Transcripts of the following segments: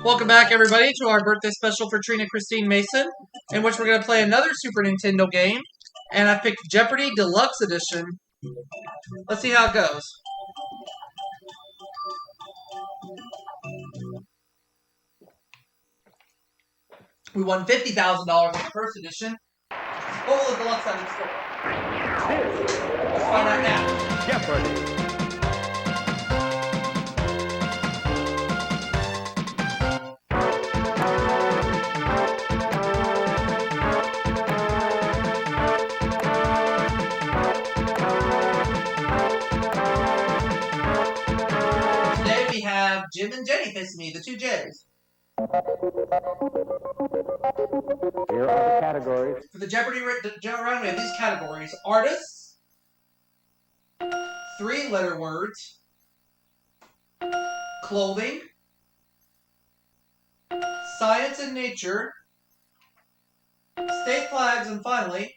Welcome back, everybody, to our birthday special for Trina Christine Mason, in which we're going to play another Super Nintendo game. And I picked Jeopardy Deluxe Edition. Let's see how it goes. We won $50,000 in the first edition. What will the Deluxe have in store? Let's find out now. Jeopardy! Today we have Jim and Jenny facing me, the two J's. Here are the categories. For the Jeopardy general round, we have these categories: artists, 3-letter words, clothing, science and nature, state flags, and finally,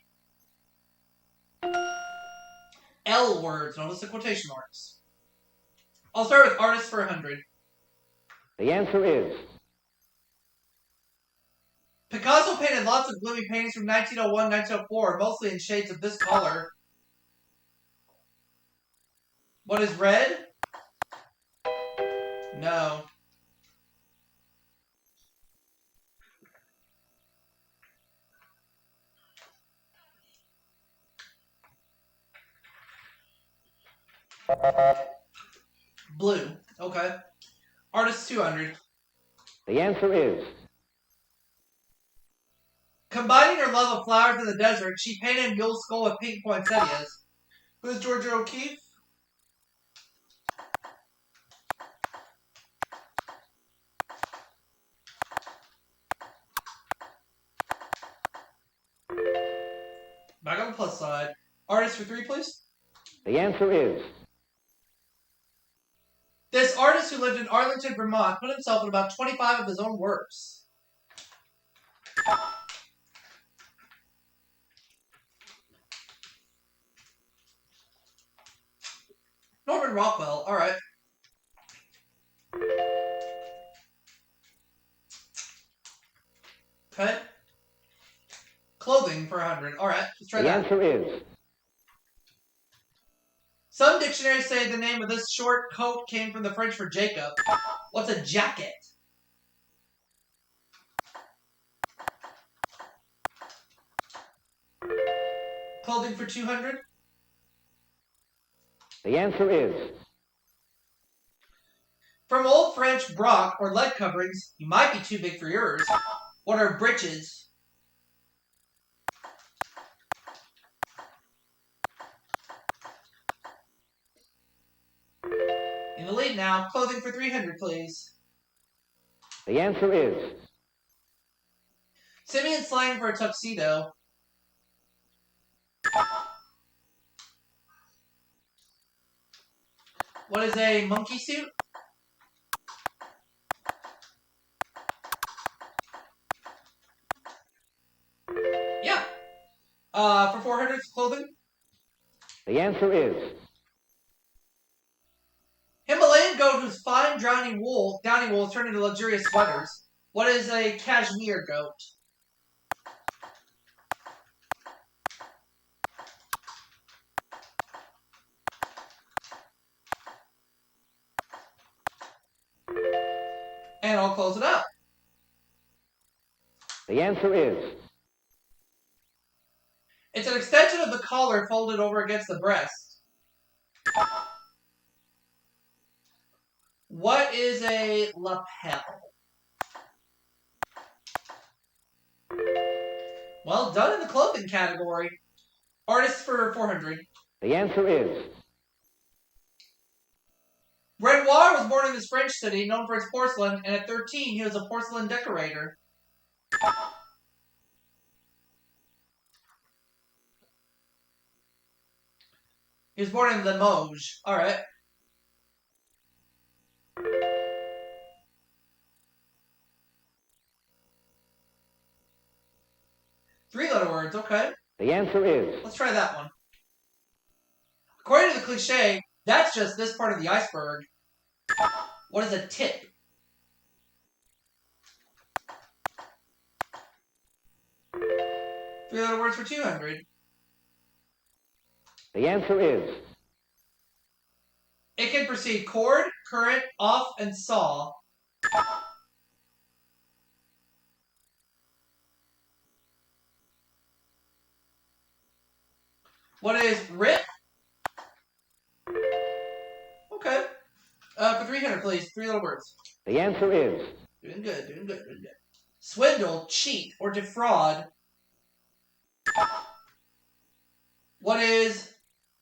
L words, known as the quotation marks. I'll start with artists for 100. The answer is Picasso painted lots of gloomy paintings from 1901 1904, mostly in shades of this color. What is red? No. Blue. Okay. Artist 200. the answer is Combining her love of flowers in the desert, she painted a mule skull with pink poinsettias. Who is Georgia O'Keeffe? Back on the plus side. Artist for 3, please. the answer is This artist who lived in Arlington, Vermont, put himself in about 25 of his own works. Norman Rockwell, alright. Okay. Clothing for 100. Alright, let's try the that. answer is Some dictionaries say the name of this short coat came from the French for Jacob. What's a jacket? Clothing for 200. the answer is From Old French brock or leg coverings, you might be too big for yours. What are breeches? In the lead now, clothing for 300, please. the answer is Simeon slang for a tuxedo. What is a monkey suit? Yeah. For 400, clothing. the answer is Himalayan goat whose fine downy wool is turned into luxurious sweaters. What is a cashmere goat? And I'll close it out. the answer is It's an extension of the collar folded over against the breast. What is a lapel? Well done in the clothing category. Artist for 400. the answer is Renoir was born in this French city known for its porcelain, and at 13 he was a porcelain decorator. He was born in Limoges. Alright. Three-letter words, okay. the answer is Let's try that one. According to the cliche, that's just this part of the iceberg. What is a tip? Three-letter words for 200. The answer is It can precede cord, current, off, and saw. What is rip? Okay. For 300, please. Three-letter words. the answer is Doing good, doing good, doing good. Swindle, cheat, or defraud. What is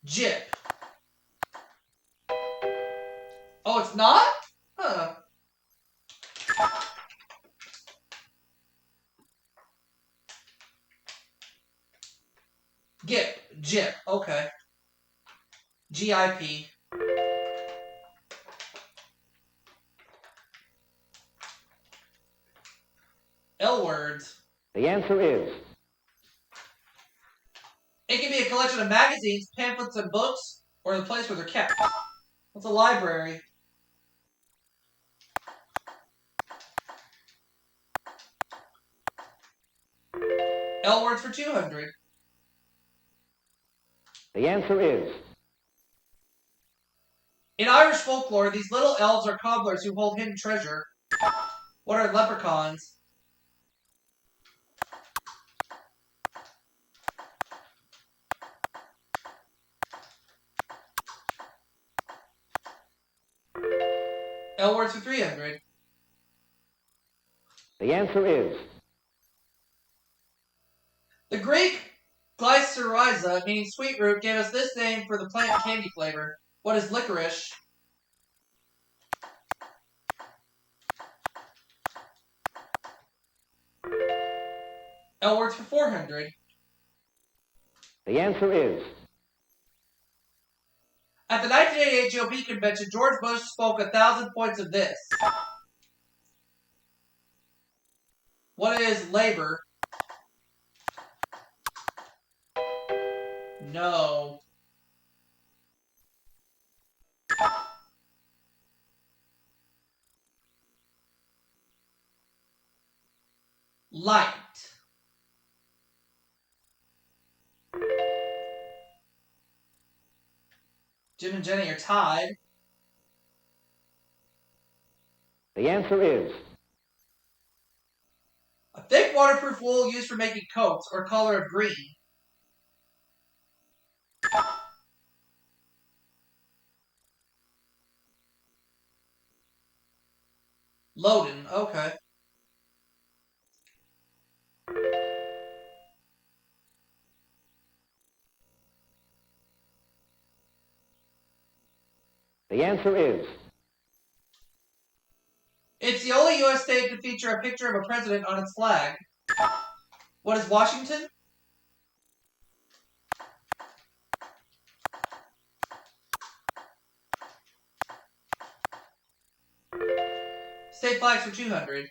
jip? Oh, it's not? Huh. Gip, jip. Okay. GIP. L words. the answer is It can be a collection of magazines, pamphlets, and books, or the place where they're kept. What's a library? L words for 200. the answer is In Irish folklore, these little elves are cobblers who hold hidden treasure. What are leprechauns? L words for 300. the answer is The Greek glycyrrhiza, meaning sweet root, gave us this name for the plant candy flavor. What is licorice? L words for 400. the answer is At the 1988 GOP convention, George Bush spoke 1,000 points of this. What is labor? No. Light. Jim and Jenny are tied. the answer is A thick waterproof wool used for making coats, or color of green. Loden. Okay. the answer is It's the only U.S. state to feature a picture of a president on its flag. What is Washington? State flags for 200.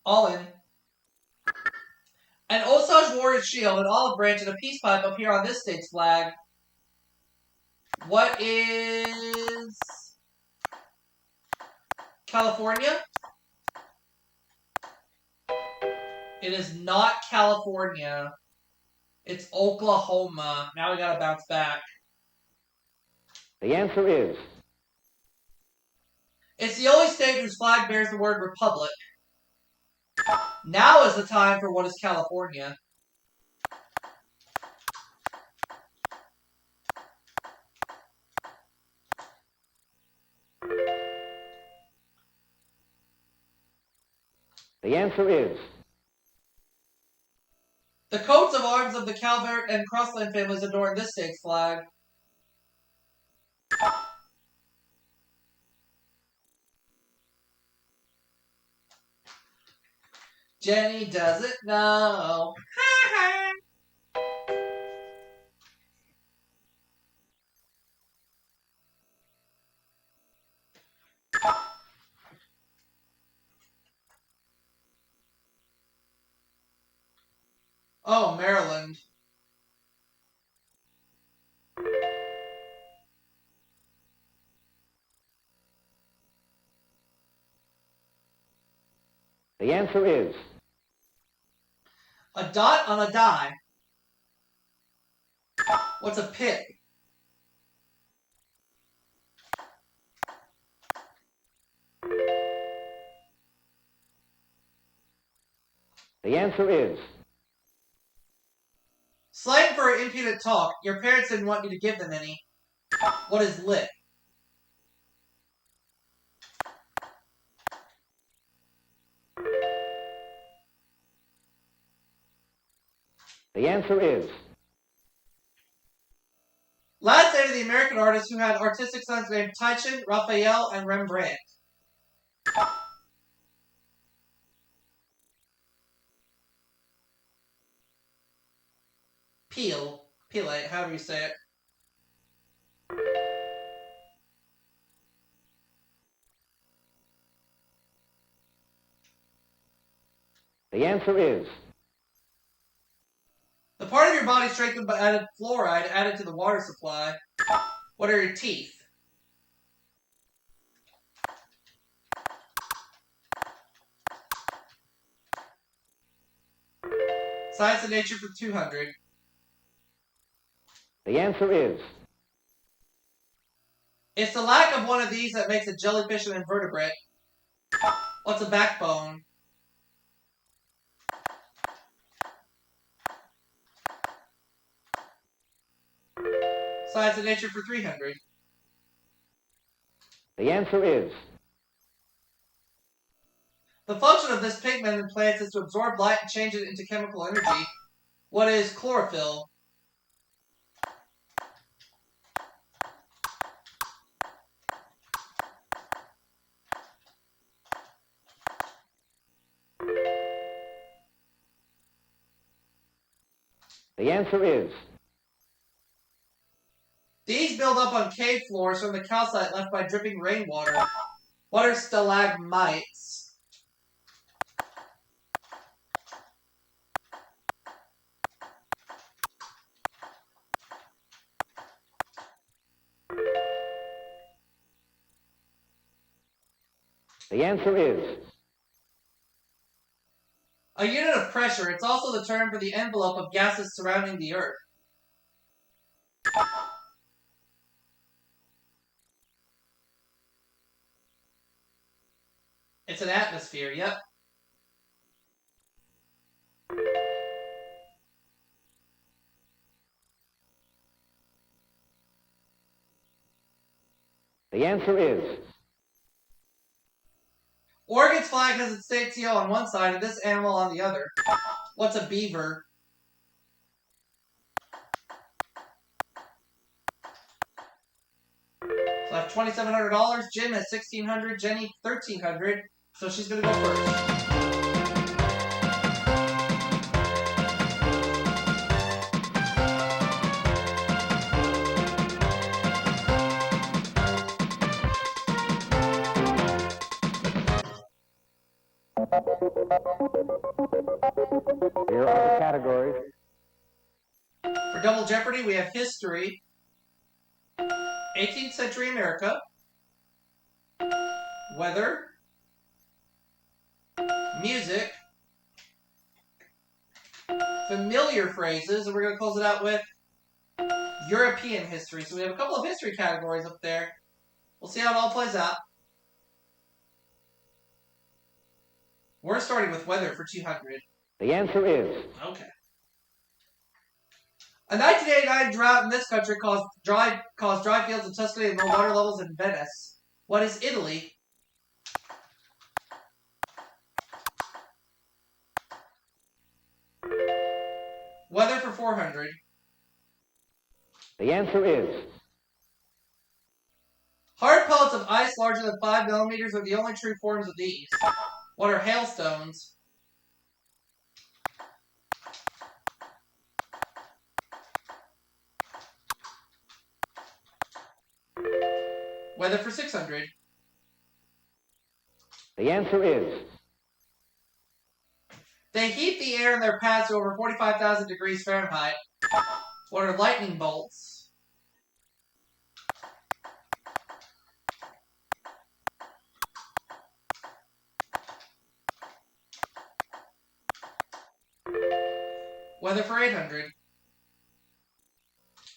All in. An Osage warrior shield, an olive branch, and a peace pipe appear on this state's flag. What is California? It is not California. It's Oklahoma. Now we gotta bounce back. the answer is It's the only state whose flag bears the word republic. Now is the time for what is California. the answer is The coats of arms of the Calvert and Crossland families adorn this state's flag. Jenny doesn't know. Oh, Maryland. The answer is a dot on a die. What's a pip? the answer is Slang for impudent talk. Your parents didn't want you to give them any. What is lit? the answer is Last name of the American artists who had artistic sons named Titian, Raphael, and Rembrandt. Peel, however you say it. the answer is The part of your body strengthened by added fluoride added to the water supply. What are your teeth? Science and Nature for 200. the answer is It's the lack of one of these that makes a jellyfish an invertebrate. What's a backbone? Science and Nature for 300. the answer is The function of this pigment in plants is to absorb light and change it into chemical energy. What is chlorophyll? the answer is These build up on cave floors from the calcite left by dripping rainwater. What are stalagmites? the answer is A unit of pressure. It's also the term for the envelope of gases surrounding the Earth. It's an atmosphere, yep. the answer is Oregon's flag has its state seal on one side and this animal on the other. What's a beaver? So I have $2,700. Jim has $1,600. Jenny $1,300. So she's gonna go first. here are the categories. For Double Jeopardy, we have history, 18th century America, weather, music, familiar phrases, and we're going to close it out with European history. So we have a couple of history categories up there. We'll see how it all plays out. We're starting with weather for 200. The answer is Okay. A 1989 drought in this country caused dry fields in Tuscany and low water levels in Venice. What is Italy? Weather for 400. the answer is Hard pellets of ice larger than 5 millimeters are the only true forms of these. What are hailstones? Weather for 600. the answer is They heat the air in their paths to over 45,000 degrees Fahrenheit. What are lightning bolts? Weather for 800.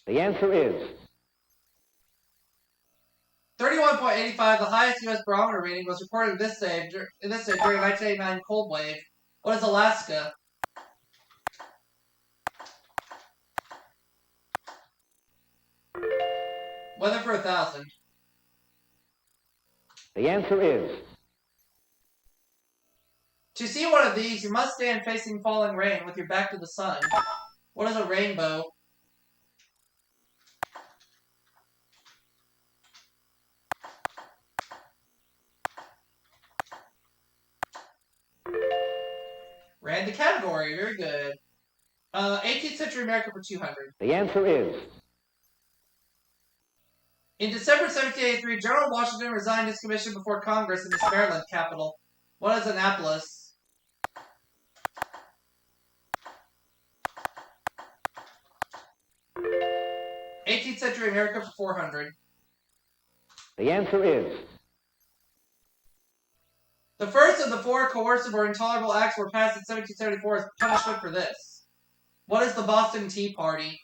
The answer is 31.85, the highest U.S. barometer reading, was reported in this day during the 1989 cold wave. What is Alaska? Weather for 1,000. the answer is To see one of these, you must stand facing falling rain with your back to the sun. What is a rainbow? Ran the category. Very good. 18th century America for 200. the answer is In December 1783, General Washington resigned his commission before Congress in his Maryland capital. What is Annapolis? 18th century America for 400. the answer is The first of the 4 coercive or intolerable acts were passed in 1774 as punishment for this. What is the Boston Tea Party?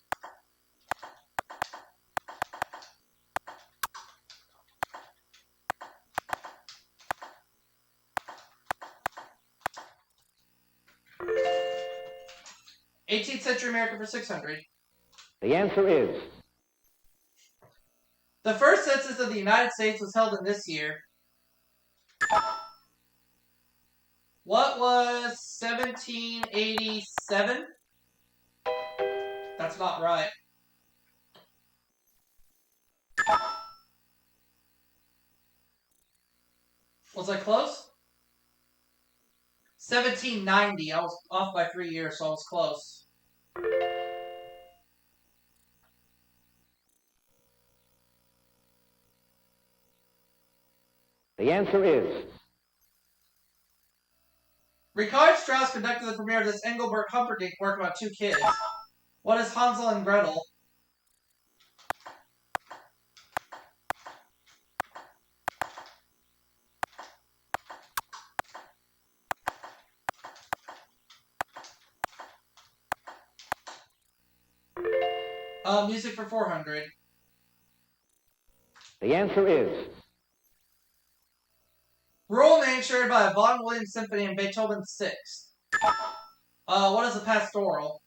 '18th century America for 600. the answer is The first census of the United States was held in this year. What was 1787? That's not right. Was I close? 1790. I was off by 3 years, so I was close. the answer is Richard Strauss conducted the premiere of this Engelbert Humperdinck work about 2 kids. What is Hansel and Gretel? Music for 400. the answer is Rural name shared by a Vaughan Williams symphony and Beethoven's 6th. What is a pastoral?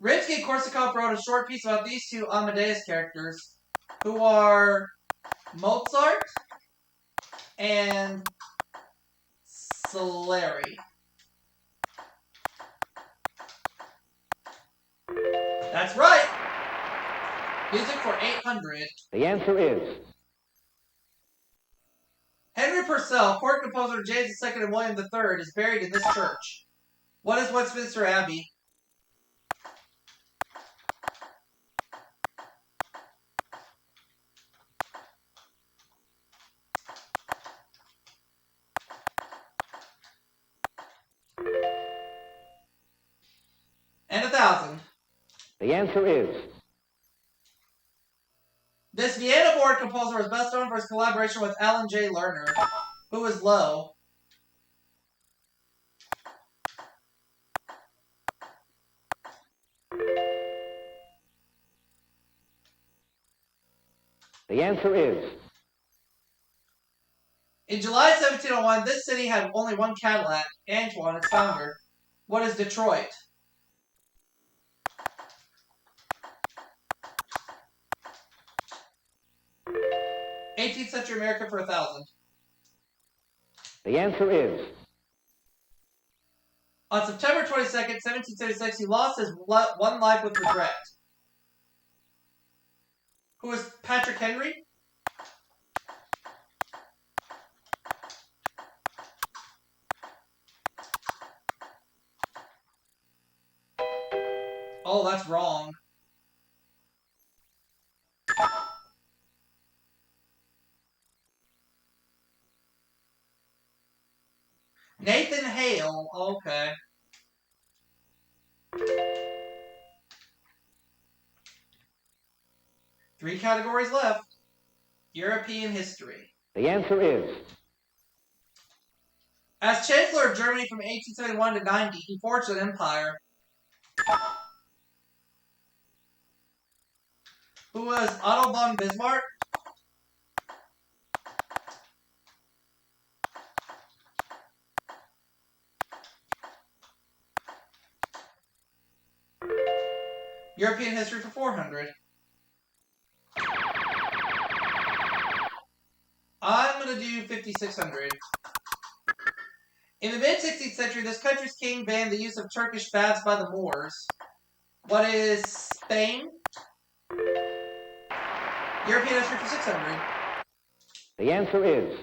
Rimsky-Korsakov wrote a short piece about these 2 Amadeus characters, who are Mozart and Salieri. That's right! Music for 800. the answer is Henry Purcell, court composer of James II and William III, is buried in this church. What is Westminster Abbey? And 1,000. the answer is This Vienna-born composer is best known for his collaboration with Alan J. Lerner, who is low. the answer is In July 1701, this city had only one Cadillac, Antoine, its founder. What is Detroit? '18th century America for 1,000. the answer is On September 22nd, 1776, he lost his one life with regret. Who is Patrick Henry? Oh, that's wrong. Nathan Hale. Okay. 3 categories left. European history. The answer is As Chancellor of Germany from 1871 to 90, he forged an empire. Who was Otto von Bismarck? European history for 400. I'm going to do 5,600. In the mid-16th century, this country's king banned the use of Turkish baths by the Moors. What is Spain? European history for 600. the answer is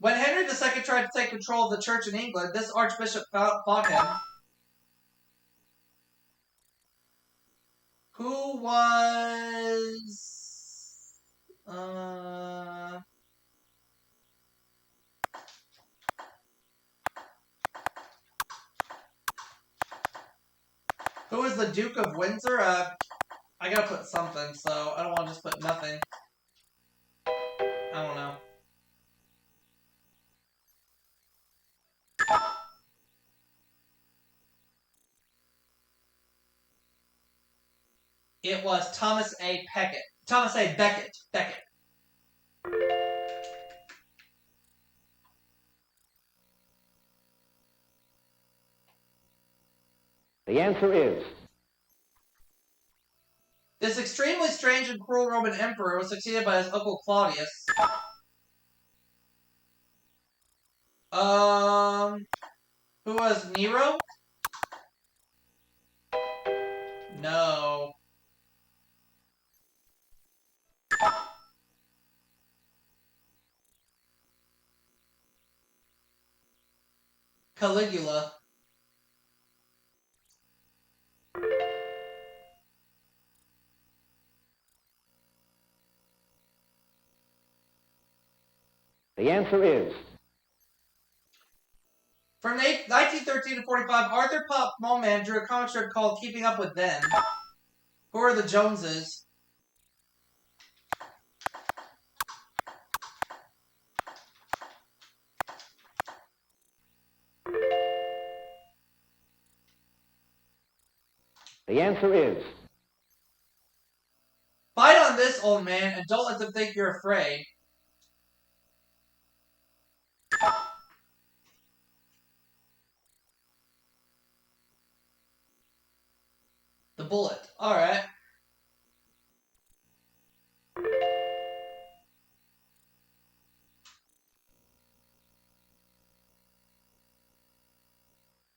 When Henry II tried to take control of the church in England, this archbishop fought him. Who was... Who was the Duke of Windsor? I gotta put something, so I don't want to just put nothing. I don't know. It was Thomas A. Becket. Thomas A. Becket. the answer is This extremely strange and cruel Roman emperor was succeeded by his uncle Claudius. Who was Nero? No. Caligula. the answer is From 1913 to 45, Arthur Pullman drew a comic strip called Keeping Up with Them. Who are the Joneses? the answer is Fight on this, old man, and don't let them think you're afraid. The Bullet. Alright.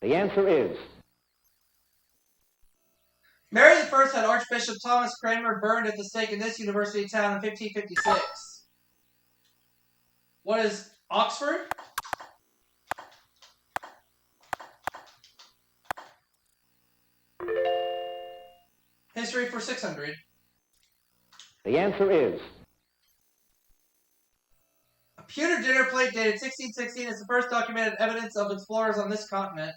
the answer is Mary I had Archbishop Thomas Cranmer burned at the stake in this university town in 1556. What is Oxford? History for 600. the answer is A pewter dinner plate dated 1616 is the first documented evidence of explorers on this continent.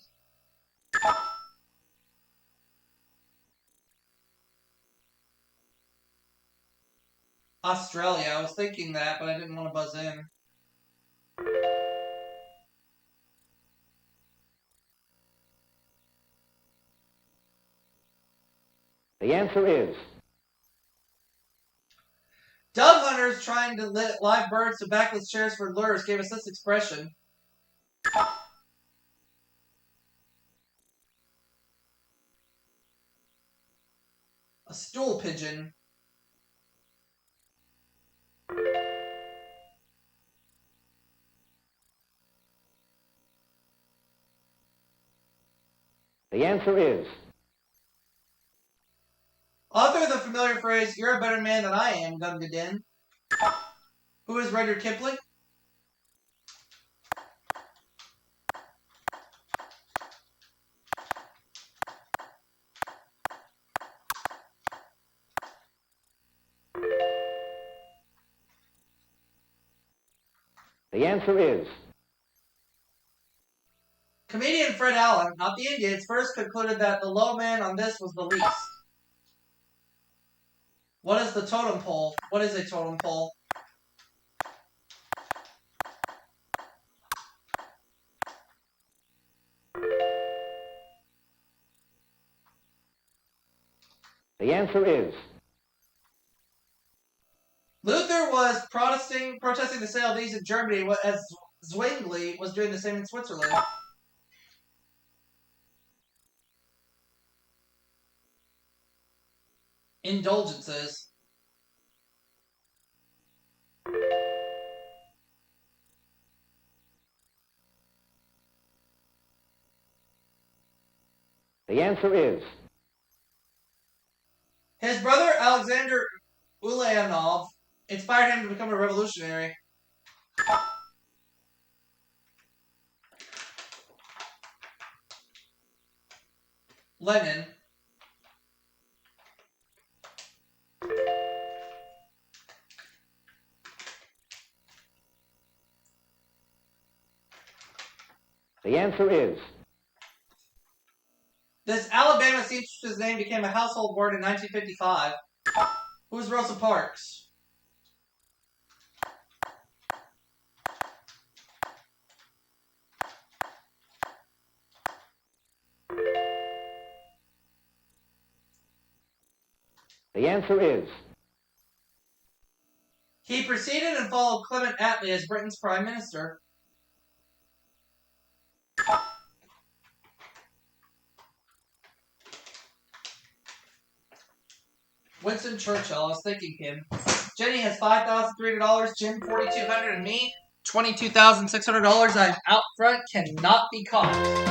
Australia. I was thinking that, but I didn't want to buzz in. the answer is Dove hunters trying to live birds to backless chairs for lures gave us this expression. A stool pigeon. the answer is Author of the familiar phrase, "You're a better man than I am, Gunga Din." Who is Rudyard Kipling? the answer is Comedian Fred Allen, not the Indians, first concluded that the low man on this was the least. What is the totem pole? What is a totem pole? The answer is Luther was protesting the sale of these in Germany, as Zwingli was doing the same in Switzerland. Indulgences. the answer is His brother Alexander Ulyanov inspired him to become a revolutionary. Lenin. the answer is This Alabama seamstress's name became a household word in 1955. Who's Rosa Parks? the answer is He preceded and followed Clement Attlee as Britain's Prime Minister. Winston Churchill. I was thinking him. Jenny has $5,300, Jim $4,200, and me $22,600. I'm out front, cannot be caught.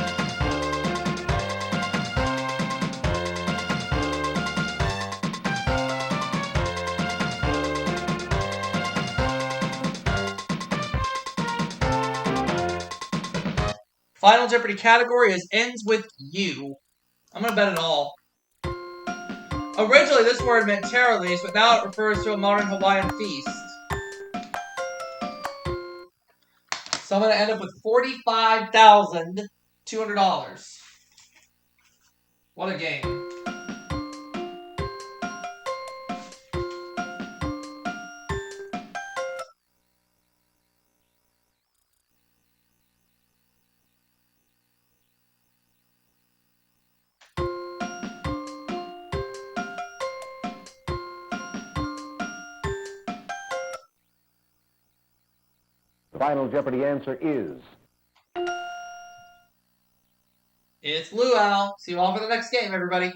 Final Jeopardy category is ends with U. I'm going to bet it all. Originally, this word meant taro leaves, but now it refers to a modern Hawaiian feast. So I'm going to end up with $45,200. What a game. the final Jeopardy answer is It's Luau. See you all for the next game, everybody.